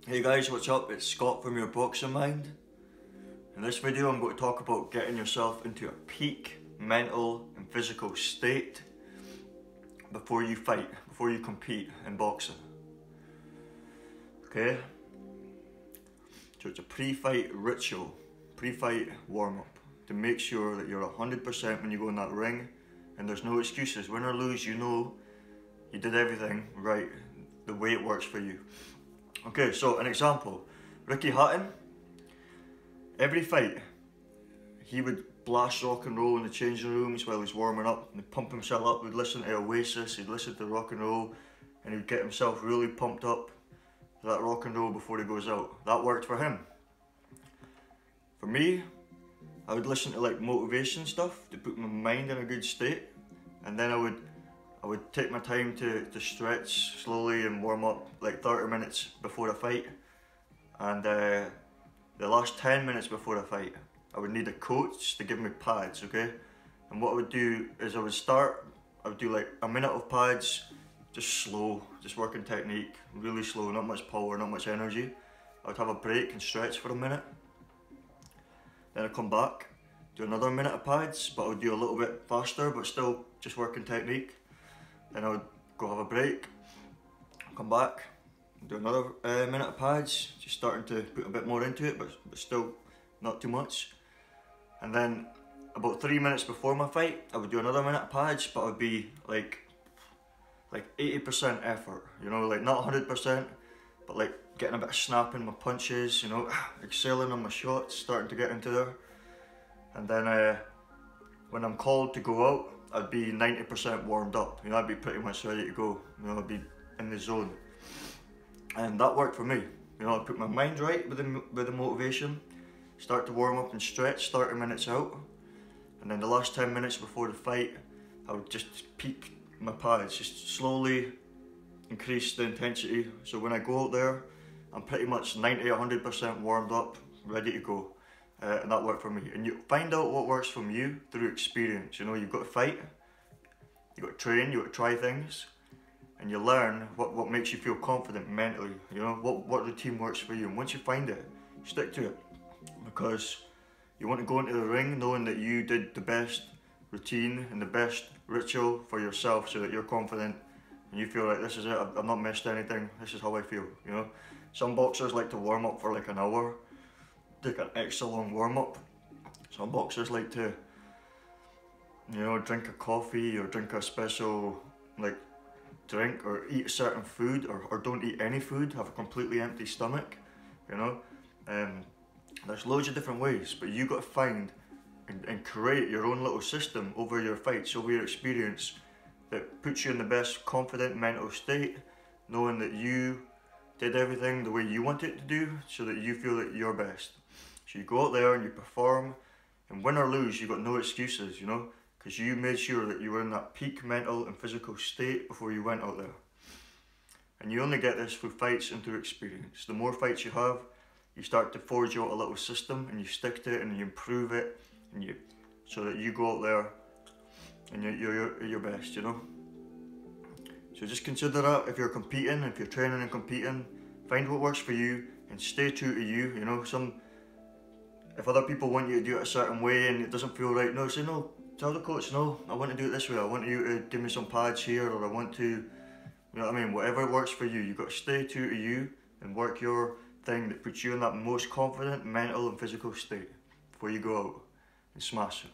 Hey guys, what's up? It's Scott from Your Boxing Mind. In this video I'm going to talk about getting yourself into a peak mental and physical state before you fight, before you compete in boxing. Okay? So it's a pre-fight ritual, pre-fight warm-up to make sure that you're 100% when you go in that ring and there's no excuses. Win or lose, you know you did everything right, the way it works for you. Okay, so an example, Ricky Hatton, every fight, he would blast rock and roll in the changing rooms while he's warming up, and he'd pump himself up. He'd listen to Oasis, he'd listen to rock and roll, and he'd get himself really pumped up for that rock and roll before he goes out. That worked for him. For me, I would listen to like motivation stuff to put my mind in a good state, and then I would take my time to stretch slowly and warm up like 30 minutes before a fight. And the last 10 minutes before a fight, I would need a coach to give me pads, okay? And what I would do is I would do like a minute of pads, just slow, just working technique, really slow, not much power, not much energy. I would have a break and stretch for a minute. Then I'd come back, do another minute of pads, but I would do a little bit faster, but still just working technique. Then I would go have a break, come back, do another minute of pads, just starting to put a bit more into it, but still not too much. And then about 3 minutes before my fight, I would do another minute of pads, but it would be like 80% effort, you know, like not 100%, but like getting a bit of snap in my punches, you know, excelling on my shots, starting to get into there. And then when I'm called to go out, I'd be 90% warmed up, you know, I'd be pretty much ready to go, you know, I'd be in the zone. And that worked for me, you know, I put my mind right with the motivation, start to warm up and stretch 30 minutes out, and then the last 10 minutes before the fight, I would just peak my pads, just slowly increase the intensity, so when I go out there, I'm pretty much 90-100% warmed up, ready to go. And that worked for me. And you find out what works from you through experience. You know, you've got to fight, you've got to train, you've got to try things, and you learn what makes you feel confident mentally. You know, what routine works for you. And once you find it, stick to it. Because you want to go into the ring knowing that you did the best routine and the best ritual for yourself, so that you're confident and you feel like this is it, I've not missed anything, this is how I feel, you know. Some boxers like to warm up for like an hour, take an extra long warm up. Some boxers like to, you know, drink a coffee or drink a special like drink, or eat a certain food, or don't eat any food, have a completely empty stomach, you know. There's loads of different ways, but you got to find and create your own little system over your fights, over your experience, that puts you in the best confident mental state, knowing that you did everything the way you want it to do, so that you feel that you're best. So you go out there and you perform, and win or lose, you got no excuses, you know, because you made sure that you were in that peak mental and physical state before you went out there. And you only get this through fights and through experience. The more fights you have, you start to forge out a little system, and you stick to it and you improve it, and so that you go out there and you're your best, you know. So just consider that if you're competing, if you're training and competing, find what works for you and stay true to you, you know. If other people want you to do it a certain way and it doesn't feel right, no, say no, tell the coach, no, I want to do it this way, I want you to give me some pads here, or I want to, you know what I mean, whatever works for you. You've got to stay true to you and work your thing that puts you in that most confident mental and physical state before you go out and smash it.